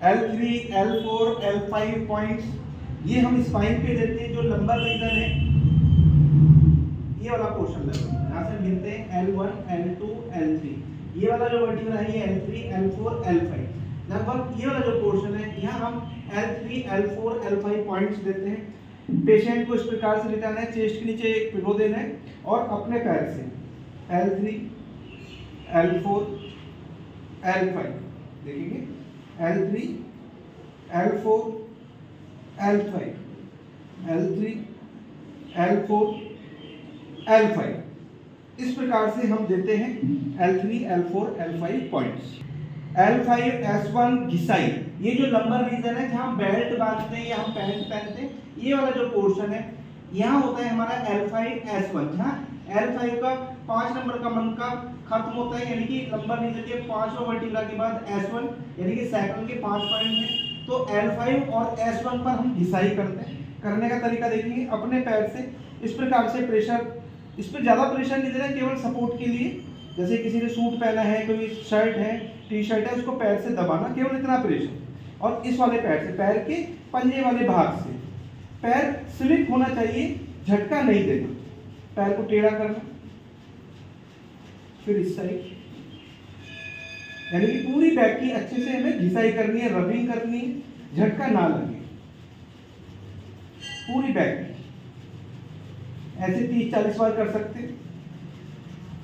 L3, L4, L5 points ये हम spine पे देते हैं। जो लंबर रीजन है ये वाला पोर्शन लगभग यहाँ से मिलते हैं L1, L2, L3। ये वाला जो वर्टिब्रा है ये L3, L4, L5 लगभग ये वाला जो पोर्शन है यहाँ हम L3, L4, L5 पॉइंट्स देते हैं। पेशेंट को इस प्रकार से लेटाना है, चेस्ट के नीचे एक पिलो देना है और अपने पैर से L3, L4, L5 देखेंगे L3, L4, L5, L3, L4, L5 इस प्रकार से हम देते हैं L3, L4, L5 points. L5 S1 घिसाई, ये जो लंबर रीजन है जहाँ बेल्ट बांधते हैं या हम पैंट पहनते हैं, ये वाला जो पोर्शन है यहाँ होता है हमारा L5 S1 जहाँ L5 का 5 नंबर का मनका खत्म होता है, यानी कि लंबर रीजन के 5वां वर्टिब्रा के बाद S1 यानी कि सेकंड के 5 पॉइंट हैं। तो L5 और S1 पर हम घिसाई करते हैं। करने का तरीका देखेंगे, अपने पैर से इस प्रकार से प्रेशर, इस पर ज़्यादा प्रेशर नहीं देना, केवल सपोर्ट के लिए। जैसे किसी ने सूट पहना है, कोई शर्ट है, टी शर्ट है, उसको पैर से दबाना, केवल इतना प्रेशर। और इस वाले पैर से, पैर के पंजे वाले भाग से पैर स्लिप होना चाहिए, झटका नहीं देना। पैर को टेढ़ा करना, फिर इस साइड, यानी कि पूरी बैक की अच्छे से हमें घिसाई करनी है, रबिंग करनी है, झटका ना लगे पूरी बैक की। ऐसे 30-40 बार कर सकते हैं।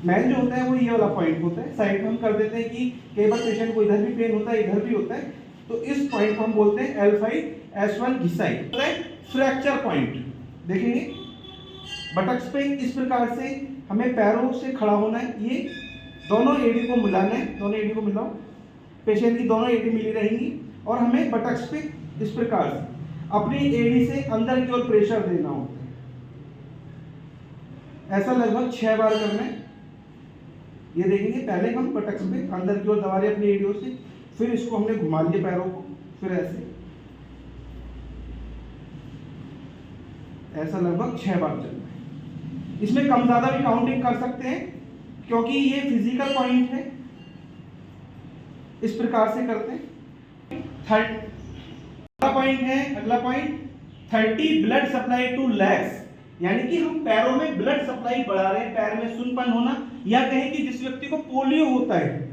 मैन जो होता है वो ये वाला पॉइंट होता है, साइड में हम कर देते हैं कि कई बार पेशेंट को इधर भी पेन होता है, इधर भी होता है, तो इस पॉइंट को हम बोलते हैं L5 S1 घिसाई। फ्रैक्चर पॉइंट देखेंगे, बटक्स पे इस प्रकार से हमें पैरों से खड़ा होना है, ये दोनों एडी को मिलाना है, दोनों एडी को मिलाओ, पेशेंट की दोनों एडी मिली रहेंगी और हमें बटक्स पे इस प्रकार से अपनी एडी से अंदर की ओर प्रेशर देना होता है। ऐसा लगभग 6 बार करना है। ये देखेंगे, पहले हम बटक्स पे अंदर की ओर दबा रहे अपनी एडियो से, फिर इसको हमने घुमा लिया पैरों को, फिर ऐसा लगभग 6 बार चलना है। इसमें कम ज्यादा भी काउंटिंग कर सकते हैं क्योंकि ये फिजिकल पॉइंट है। इस प्रकार से करते हैं। अगला point 30 blood supply two legs, यानी कि हम पैरों में ब्लड सप्लाई बढ़ा रहे हैं। पैर में सुनपन होना, या कहें कि जिस व्यक्ति को पोलियो होता है,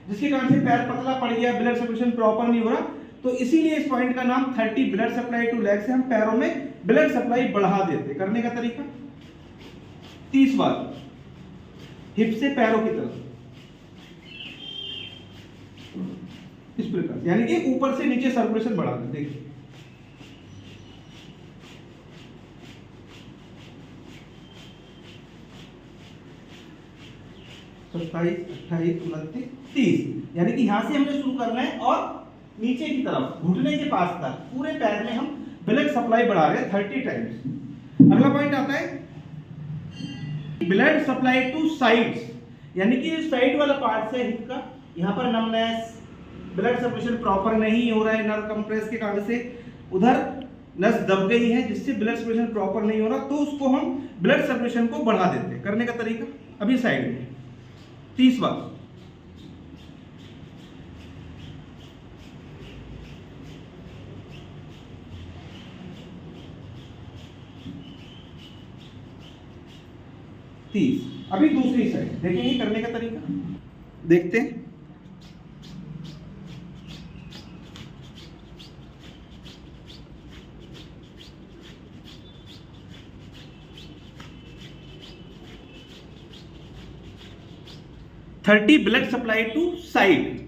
जिसके कारण से पैर पतला पड़ गया, ब्लड सर्कुलेशन प्रॉपर नहीं हो रहा, तो इसीलिए इस पॉइंट का नाम 30 ब्लड सप्लाई टू लेग्स से हम पैरों में ब्लड सप्लाई बढ़ा देते। करने का तरीका 30 बार हिप से पैरों की तरफ, इस प्रकार, यानी कि ऊपर से नीचे सर्कुलेशन बढ़ा देते। देखिए 27, 28, 29, 30, यानी कि यहां से हमने शुरू करना है और नीचे की तरफ घुटने के पास तक पूरे पैर में हम ब्लड सप्लाई बढ़ा रहे हैं 30 टाइम्स। अगला पॉइंट आता है ब्लड सप्लाई टू साइड्स, यानी कि साइड वाला पार्ट से हिप का, यहाँ पर नमनेस, ब्लड सर्कुलेशन प्रॉपर नहीं हो रहा है, नर्व कंप्रेस के कारण से उधर नस दब गई है जिससे ब्लड सर्कुलेशन प्रॉपर नहीं हो रहा, तो उसको हम ब्लड सर्कुलेशन को बढ़ा देते हैं। करने का तरीका अभी साइड में 30 बार। अभी दूसरी साइड देखेंगे करने का तरीका, देखते हैं। Thirty blood supply to side,